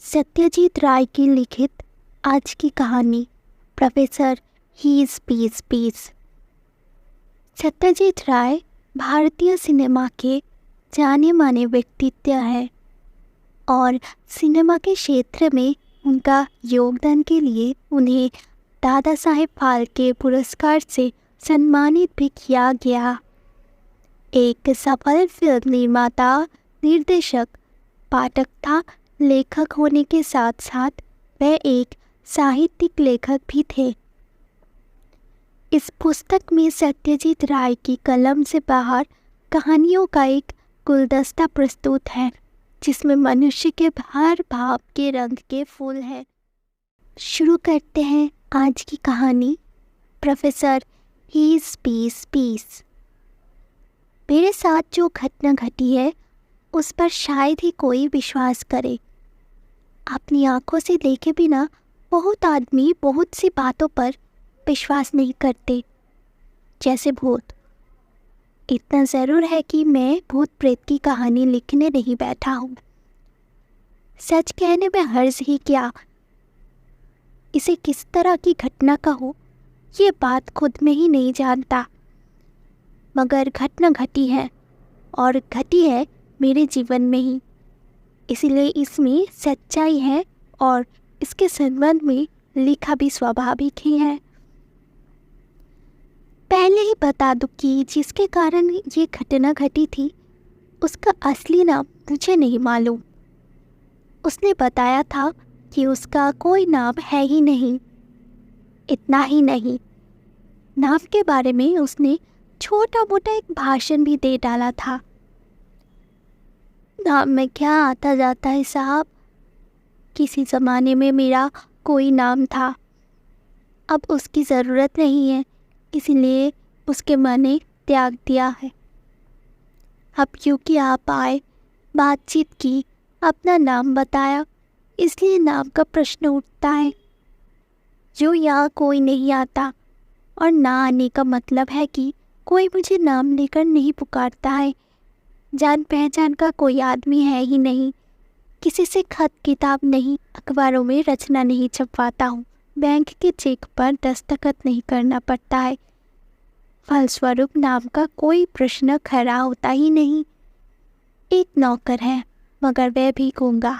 सत्यजीत राय की लिखित आज की कहानी प्रोफेसर हीज पीस पीस। सत्यजीत राय भारतीय सिनेमा के जाने माने व्यक्तित्व हैं और सिनेमा के क्षेत्र में उनका योगदान के लिए उन्हें दादा साहेब फाल्के पुरस्कार से सम्मानित भी किया गया। एक सफल फिल्म निर्माता, निर्देशक, पाठक था। लेखक होने के साथ साथ वह एक साहित्यिक लेखक भी थे। इस पुस्तक में सत्यजीत राय की कलम से बाहर कहानियों का एक गुलदस्ता प्रस्तुत है, जिसमें मनुष्य के हर भाव के रंग के फूल हैं। शुरू करते हैं आज की कहानी प्रोफेसर हीज पीस पीस। मेरे साथ जो घटना घटी है उस पर शायद ही कोई विश्वास करे। अपनी आंखों से देखे बिना बहुत आदमी बहुत सी बातों पर विश्वास नहीं करते, जैसे भूत। इतना ज़रूर है कि मैं भूत प्रेत की कहानी लिखने नहीं बैठा हूँ। सच कहने में हर्ज ही क्या, इसे किस तरह की घटना कहूँ ये बात खुद में ही नहीं जानता। मगर घटना घटी है और घटी है मेरे जीवन में ही, इसलिए इसमें सच्चाई है और इसके संबंध में लिखा भी स्वाभाविक ही है। पहले ही बता दूं कि जिसके कारण ये घटना घटी थी उसका असली नाम मुझे नहीं मालूम। उसने बताया था कि उसका कोई नाम है ही नहीं। इतना ही नहीं, नाम के बारे में उसने छोटा मोटा एक भाषण भी दे डाला था। नाम में क्या आता जाता है साहब, किसी ज़माने में मेरा कोई नाम था, अब उसकी ज़रूरत नहीं है, इसलिए उसके मन ने त्याग दिया है। अब क्योंकि आप आए, बातचीत की, अपना नाम बताया, इसलिए नाम का प्रश्न उठता है। जो यहाँ कोई नहीं आता और ना आने का मतलब है कि कोई मुझे नाम लेकर नहीं पुकारता है। जान पहचान का कोई आदमी है ही नहीं, किसी से खत किताब नहीं, अखबारों में रचना नहीं छपवाता हूँ, बैंक के चेक पर दस्तखत नहीं करना पड़ता है। फलस्वरूप नाम का कोई प्रश्न खड़ा होता ही नहीं। एक नौकर है, मगर वह भी गूंगा।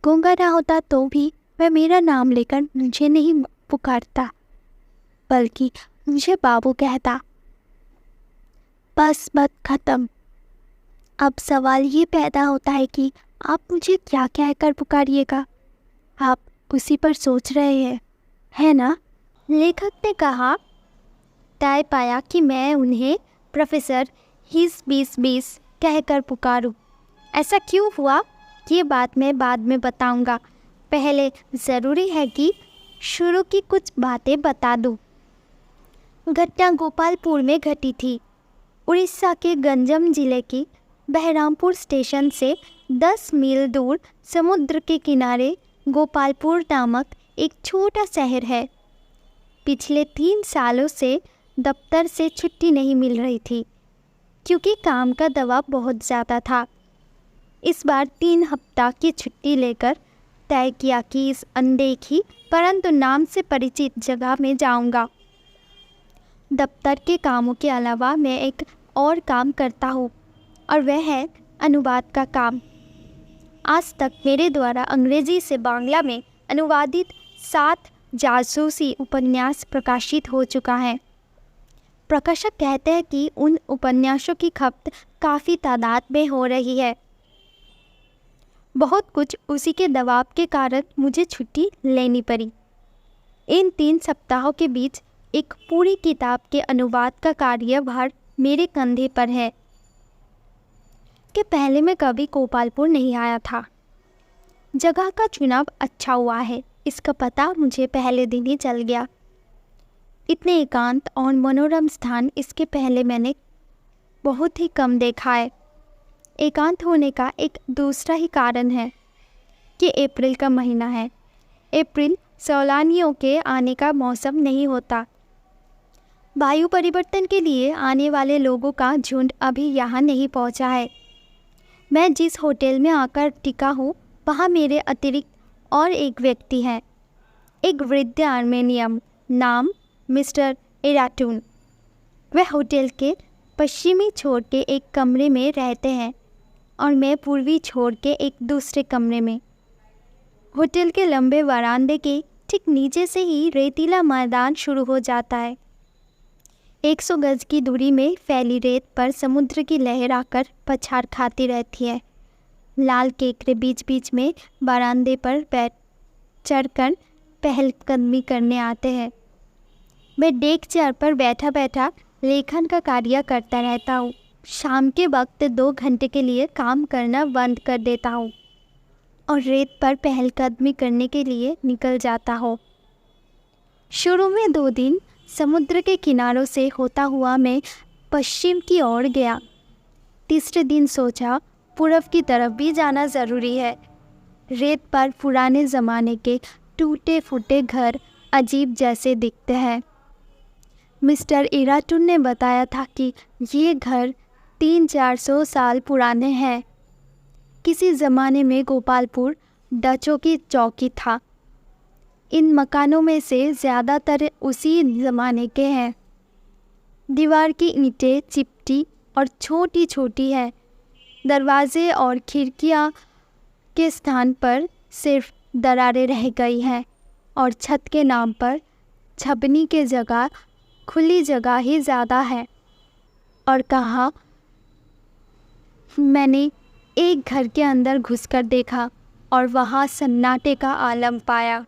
गूंगा ना होता तो भी वह मेरा नाम लेकर मुझे नहीं पुकारता, बल्कि मुझे बाबू कहता। बस बात खत्म। अब सवाल ये पैदा होता है कि आप मुझे क्या कहकर पुकारिएगा। आप उसी पर सोच रहे हैं, है ना? लेखक ने कहा, तय पाया कि मैं उन्हें प्रोफेसर हीज बीस बीस कहकर पुकारूं। ऐसा क्यों हुआ ये बात मैं बाद में बताऊंगा। पहले ज़रूरी है कि शुरू की कुछ बातें बता दूं। घटना गोपालपुर में घटी थी। उड़ीसा के गंजम जिले की बहरामपुर स्टेशन से 10 मील दूर समुद्र के किनारे गोपालपुर नामक एक छोटा शहर है। पिछले 3 सालों से दफ्तर से छुट्टी नहीं मिल रही थी, क्योंकि काम का दबाव बहुत ज़्यादा था। इस बार 3 हफ्ता की छुट्टी लेकर तय किया कि इस अनदेखी परंतु नाम से परिचित जगह में जाऊंगा। दफ्तर के कामों के अलावा मैं एक और काम करता हूँ, और वह है अनुवाद का काम। आज तक मेरे द्वारा अंग्रेजी से बांग्ला में अनुवादित 7 जासूसी उपन्यास प्रकाशित हो चुका है। प्रकाशक कहते हैं कि उन उपन्यासों की खपत काफ़ी तादाद में हो रही है। बहुत कुछ उसी के दबाव के कारण मुझे छुट्टी लेनी पड़ी। इन 3 सप्ताहों के बीच एक पूरी किताब के अनुवाद का कार्यभार मेरे कंधे पर है। कि पहले मैं कभी गोपालपुर नहीं आया था। जगह का चुनाव अच्छा हुआ है, इसका पता मुझे पहले दिन ही चल गया। इतने एकांत और मनोरम स्थान इसके पहले मैंने बहुत ही कम देखा है। एकांत होने का एक दूसरा ही कारण है कि अप्रैल का महीना है। अप्रैल सैलानियों के आने का मौसम नहीं होता। वायु परिवर्तन के लिए आने वाले लोगों का झुंड अभी यहाँ नहीं पहुँचा है। मैं जिस होटल में आकर टिका हूँ वहाँ मेरे अतिरिक्त और एक व्यक्ति है, एक वृद्ध आर्मेनियन नाम मिस्टर एराटून। वह होटल के पश्चिमी छोर के एक कमरे में रहते हैं और मैं पूर्वी छोर के एक दूसरे कमरे में। होटल के लंबे वरांदे के ठीक नीचे से ही रेतीला मैदान शुरू हो जाता है। 100 गज की दूरी में फैली रेत पर समुद्र की लहर आकर पछाड़ खाती रहती है। लाल केकड़े बीच बीच में बरामदे पर चढ़कर पहलकदमी करने आते हैं। मैं डेक चेयर पर बैठा बैठा लेखन का कार्य करता रहता हूँ। शाम के वक्त 2 घंटे के लिए काम करना बंद कर देता हूँ और रेत पर पहलकदमी करने के लिए निकल जाता हूँ। शुरू में 2 दिन समुद्र के किनारों से होता हुआ मैं पश्चिम की ओर गया। तीसरे दिन सोचा पूरब की तरफ भी जाना ज़रूरी है। रेत पर पुराने ज़माने के टूटे फूटे घर अजीब जैसे दिखते हैं। मिस्टर एराटून ने बताया था कि ये घर 300-400 साल पुराने हैं। किसी ज़माने में गोपालपुर डचों की चौकी था। इन मकानों में से ज़्यादातर उसी ज़माने के हैं। दीवार की ईंटें चिपटी और छोटी छोटी हैं। दरवाजे और खिड़कियां के स्थान पर सिर्फ दरारें रह गई हैं और छत के नाम पर छबनी के जगह खुली जगह ही ज़्यादा है। और कहा, मैंने एक घर के अंदर घुसकर देखा और वहाँ सन्नाटे का आलम पाया।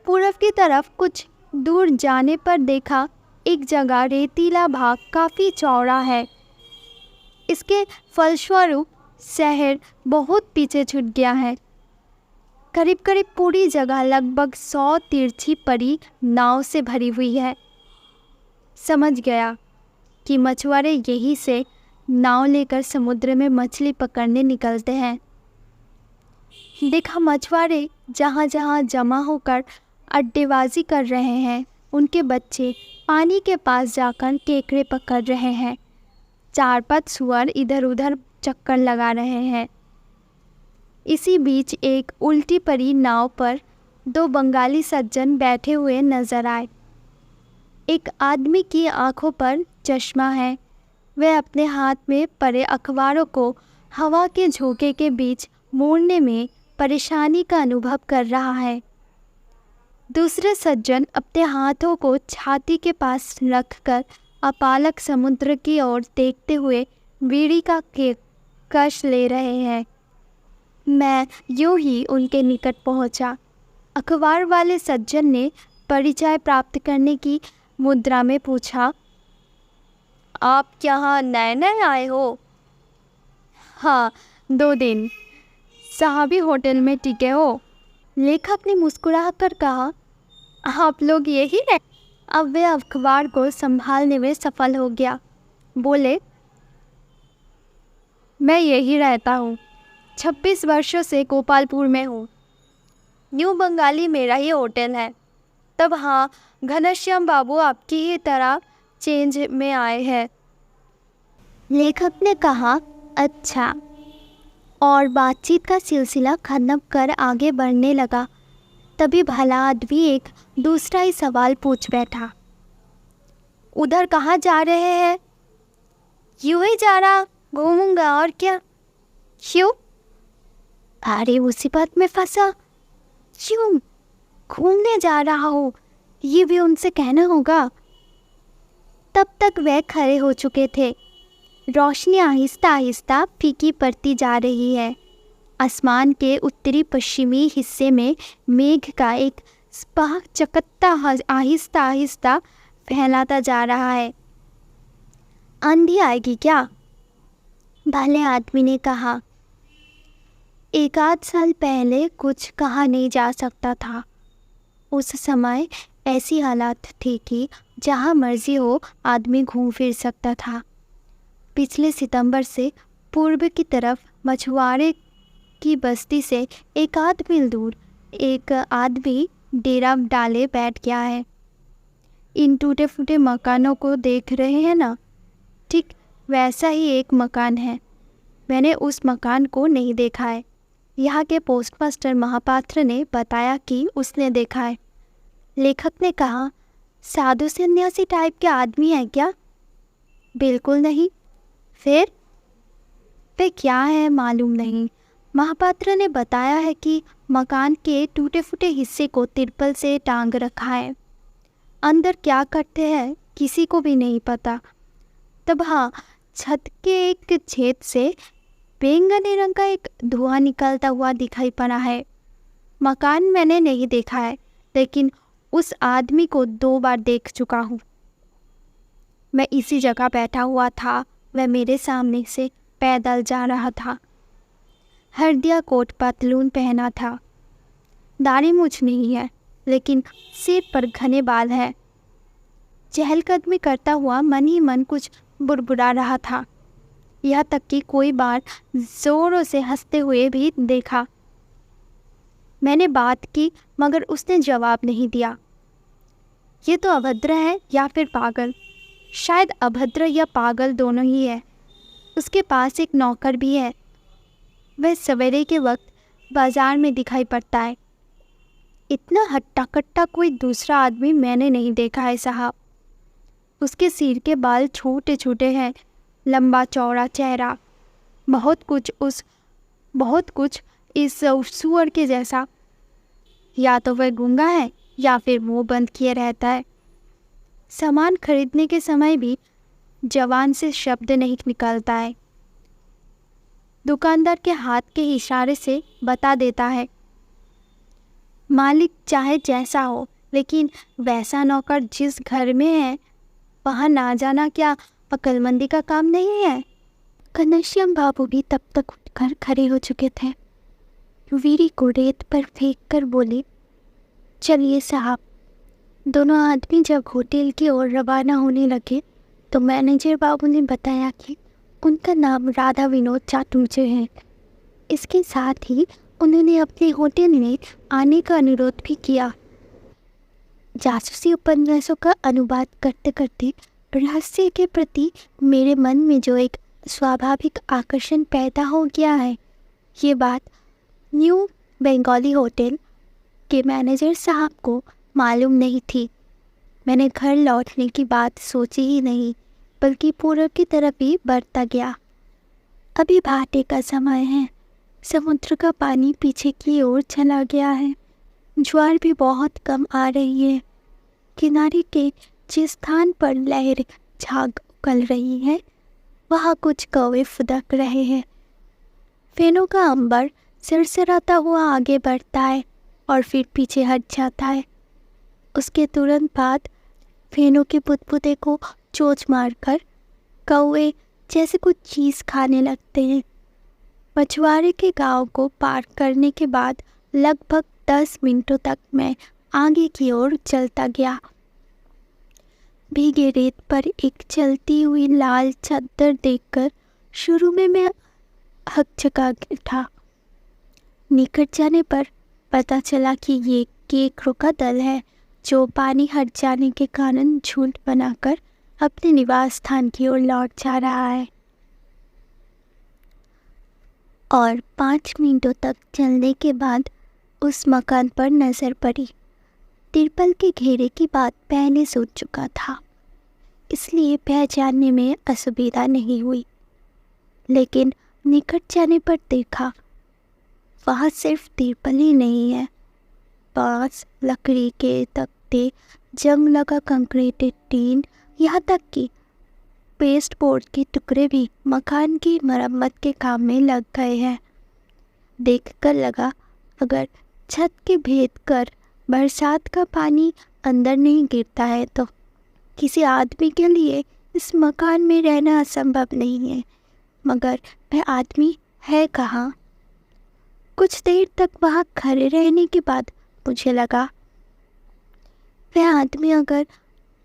पूरब की तरफ कुछ दूर जाने पर देखा एक जगह रेतीला भाग काफ़ी चौड़ा है। इसके फलस्वरूप शहर बहुत पीछे छूट गया है। करीब करीब पूरी जगह लगभग 100 तिरछी पड़ी नाव से भरी हुई है। समझ गया कि मछुआरे यहीं से नाव लेकर समुद्र में मछली पकड़ने निकलते हैं। देखा मछुआरे जहाँ जहाँ जमा होकर अड्डेबाजी कर रहे हैं, उनके बच्चे पानी के पास जाकर केकड़े पकड़ रहे हैं। 4-5 सुअर इधर उधर चक्कर लगा रहे हैं। इसी बीच एक उल्टी पड़ी नाव पर 2 बंगाली सज्जन बैठे हुए नजर आए। एक आदमी की आंखों पर चश्मा है। वह अपने हाथ में पड़े अखबारों को हवा के झोंके के बीच मोड़ने में परेशानी का अनुभव कर रहा है। दूसरे सज्जन अपने हाथों को छाती के पास रखकर अपालक समुद्र की ओर देखते हुए बीड़ी का कश ले रहे हैं। मैं यूं ही उनके निकट पहुंचा। अखबार वाले सज्जन ने परिचय प्राप्त करने की मुद्रा में पूछा, आप यहाँ नए नए आए हो? हाँ, 2 दिन। साहबी होटल में टिके हो? लेखक ने मुस्कुरा कर कहा, आप लोग यही रहे? अब वे अखबार को संभालने में सफल हो गया। बोले, मैं यही रहता हूँ। 26 वर्षों से गोपालपुर में हूँ। न्यू बंगाली मेरा ही होटल है। तब हाँ, घनश्याम बाबू आपकी ही तरह चेंज में आए हैं। लेखक ने कहा, अच्छा। और बातचीत का सिलसिला खत्म कर आगे बढ़ने लगा। तभी भला आदमी एक दूसरा ही सवाल पूछ बैठा, उधर कहाँ जा रहे हैं? यूं ही जा रहा, घूमूंगा और क्या। क्यों? अरे मुसीबत में फंसा। क्यों? घूमने जा रहा हूँ, ये भी उनसे कहना होगा। तब तक वह खड़े हो चुके थे। रोशनी आहिस्ता आहिस्ता फीकी पड़ती जा रही है। आसमान के उत्तरी पश्चिमी हिस्से में मेघ का एक स्पाह चकत्ता आहिस्ता आहिस्ता फैलाता जा रहा है। आंधी आएगी क्या? भले आदमी ने कहा। 1-8 साल पहले कुछ कहा नहीं जा सकता था। उस समय ऐसी हालात थी कि जहाँ मर्जी हो आदमी घूम फिर सकता था। पिछले सितंबर से पूर्व की तरफ मछुआरे की बस्ती से 1-8 मील दूर एक आदमी डेरा डाले बैठ गया है। इन टूटे फूटे मकानों को देख रहे हैं ना, ठीक वैसा ही एक मकान है। मैंने उस मकान को नहीं देखा है, यहाँ के पोस्टमास्टर महापात्र ने बताया कि उसने देखा है। लेखक ने कहा, साधु सन्यासी टाइप के आदमी है क्या? बिल्कुल नहीं। फिर? वे क्या है मालूम नहीं। महापात्र ने बताया है कि मकान के टूटे फूटे हिस्से को तिरपल से टांग रखा है। अंदर क्या करते हैं किसी को भी नहीं पता। तब हाँ, छत के एक छेद से बैंगनी रंग का एक धुआं निकलता हुआ दिखाई पड़ा है। मकान मैंने नहीं देखा है, लेकिन उस आदमी को 2 बार देख चुका हूँ। मैं इसी जगह बैठा हुआ था, वह मेरे सामने से पैदल जा रहा था। हरदिया कोट पतलून पहना था। दाढ़ी मूछ नहीं है, लेकिन सिर पर घने बाल है। चहलकदमी करता हुआ मन ही मन कुछ बुड़बुड़ा रहा था। यहाँ तक कि कोई बार जोरों से हंसते हुए भी देखा। मैंने बात की, मगर उसने जवाब नहीं दिया। ये तो अभद्र है या फिर पागल। शायद अभद्र या पागल दोनों ही है। उसके पास एक नौकर भी है। वह सवेरे के वक्त बाजार में दिखाई पड़ता है। इतना हट्टा कट्टा कोई दूसरा आदमी मैंने नहीं देखा है साहब। उसके सिर के बाल छोटे छोटे हैं, लंबा चौड़ा चेहरा, बहुत कुछ इस सुअर के जैसा। या तो वह गूंगा है या फिर मुंह बंद किए रहता है। सामान खरीदने के समय भी जवान से शब्द नहीं निकलता है। दुकानदार के हाथ के इशारे से बता देता है। मालिक चाहे जैसा हो, लेकिन वैसा नौकर जिस घर में है वहाँ ना जाना क्या अक्लमंदी का काम नहीं है? घनश्याम बाबू भी तब तक उठकर खड़े हो चुके थे। वीरी को रेत पर फेंक कर बोले, चलिए साहब। दोनों आदमी जब होटल की ओर रवाना होने लगे तो मैनेजर बाबू ने बताया कि उनका नाम राधा विनोद चाटुर्जे है। इसके साथ ही उन्होंने अपने होटल में आने का अनुरोध भी किया। जासूसी उपन्यासों का अनुवाद करते करते रहस्य के प्रति मेरे मन में जो एक स्वाभाविक आकर्षण पैदा हो गया है, ये बात न्यू बंगाली होटल के मैनेजर साहब को मालूम नहीं थी। मैंने घर लौटने की बात सोची ही नहीं, बल्कि पूरब की तरफ ही बढ़ता गया। अभी भाटे का समय है। समुद्र का पानी पीछे की ओर चला गया है। ज्वार भी बहुत कम आ रही है। किनारे के जिस स्थान पर लहर झाग उगल रही है, वहाँ कुछ कौवे फुदक रहे हैं। फेनों का अंबर सरसराता हुआ आगे बढ़ता है और फिर पीछे हट जाता है। उसके तुरंत बाद फेनों के बुदबुदे को चोंच मारकर कौवे जैसे कुछ चीज़ खाने लगते हैं। मछुआरे के गांव को पार करने के बाद लगभग 10 मिनटों तक मैं आगे की ओर चलता गया। भीगे रेत पर एक चलती हुई लाल चादर देखकर शुरू में मैं हकचका उठा। निकट जाने पर पता चला कि ये केकड़ों का दल है, जो पानी हट जाने के कारण झुंड बनाकर अपने निवास स्थान की ओर लौट जा रहा है। और 5 मिनटों तक चलने के बाद उस मकान पर नज़र पड़ी। तिरपल के घेरे की बात पहले सोच चुका था, इसलिए पहचानने में असुविधा नहीं हुई। लेकिन निकट जाने पर देखा, वहाँ सिर्फ तिरपल ही नहीं है, बांस, लकड़ी के तख्ते, जंग लगा कंक्रीटेड टीन, यहाँ तक कि पेस्ट बोर्ड के टुकड़े भी मकान की मरम्मत के काम में लग गए हैं। देखकर लगा, अगर छत के भेद कर बरसात का पानी अंदर नहीं गिरता है तो किसी आदमी के लिए इस मकान में रहना असंभव नहीं है। मगर वह आदमी है कहाँ? कुछ देर तक वहाँ खड़े रहने के बाद मुझे लगा, वह आदमी अगर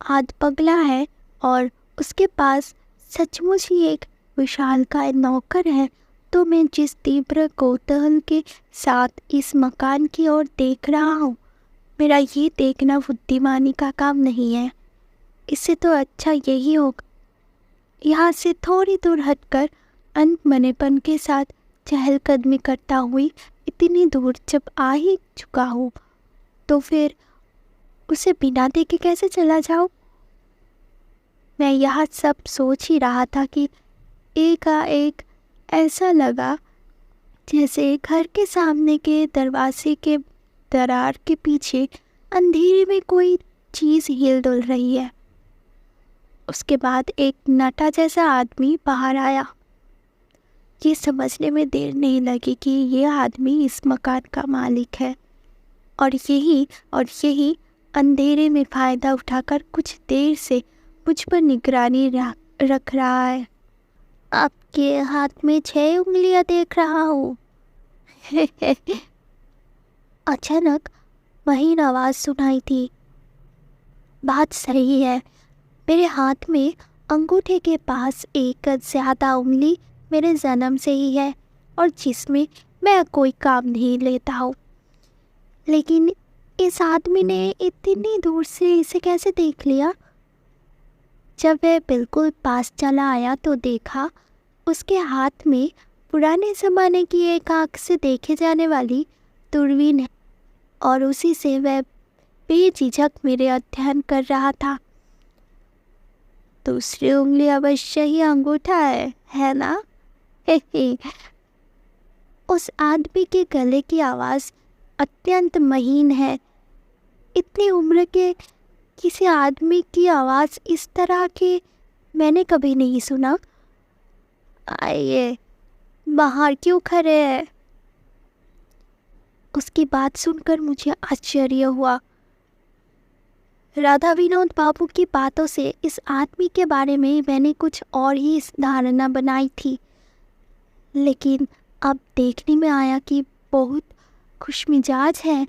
आध पगला है और उसके पास सचमुच ही एक विशालकाय नौकर है, तो मैं जिस तीव्र कौतूहल के साथ इस मकान की ओर देख रहा हूँ, मेरा ये देखना बुद्धिमानी का काम नहीं है। इससे तो अच्छा यही होगा यहाँ से थोड़ी दूर हटकर अनमनेपन के साथ चहलकदमी करता हुई इतनी दूर जब आ ही चुका हूँ तो फिर उसे बिना देखे कैसे चला जाऊँ। मैं यह सब सोच ही रहा था कि एकाएक ऐसा लगा जैसे घर के सामने के दरवाजे के दरार के पीछे अंधेरे में कोई चीज़ हिल डुल रही है। उसके बाद एक नटा जैसा आदमी बाहर आया। ये समझने में देर नहीं लगी कि ये आदमी इस मकान का मालिक है और यही अंधेरे में फ़ायदा उठाकर कुछ देर से मुझ पर निगरानी रख रहा है। आपके हाथ में 6 उंगलियां देख रहा हूँ। अचानक महीन आवाज़ सुनाई थी। बात सही है, मेरे हाथ में अंगूठे के पास एक ज़्यादा उंगली मेरे जन्म से ही है और जिसमें मैं कोई काम नहीं लेता हूँ। लेकिन इस आदमी ने इतनी दूर से इसे कैसे देख लिया? जब वह बिल्कुल पास चला आया तो देखा उसके हाथ में पुराने ज़माने की एक आँख से देखे जाने वाली दूरबीन है और उसी से वह बेझिझक मेरे अध्ययन कर रहा था। दूसरी उंगली अवश्य ही अंगूठा है ना? उस आदमी के गले की आवाज़ अत्यंत महीन है। इतनी उम्र के किसी आदमी की आवाज़ इस तरह की मैंने कभी नहीं सुना। आइए, बाहर क्यों खड़े हैं? उसकी बात सुनकर मुझे आश्चर्य हुआ। राधा विनोद बाबू की बातों से इस आदमी के बारे में मैंने कुछ और ही धारणा बनाई थी, लेकिन अब देखने में आया कि बहुत खुशमिजाज है।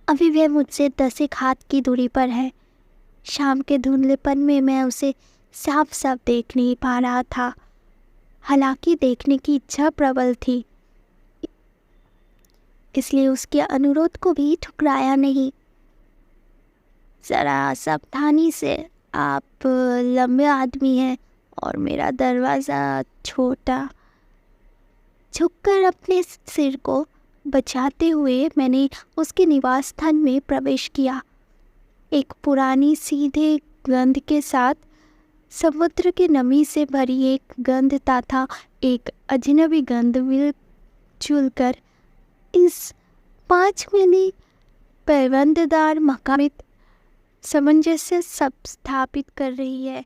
अभी वह मुझसे 10 हाथ की दूरी पर है। शाम के धुंधलेपन में मैं उसे साफ साफ देख नहीं पा रहा था, हालांकि देखने की इच्छा प्रबल थी, इसलिए उसके अनुरोध को भी ठुकराया नहीं। ज़रा सावधानी से, आप लंबे आदमी हैं और मेरा दरवाज़ा छोटा। झुककर अपने सिर को बचाते हुए मैंने उसके निवास स्थान में प्रवेश किया। एक पुरानी सीधे गंध के साथ समुद्र की नमी से भरी एक गंध तथा एक अजनबी गंध मिलजुल कर इस 5 मिली पैबंददार मकान में सामंजस्य सब स्थापित कर रही है।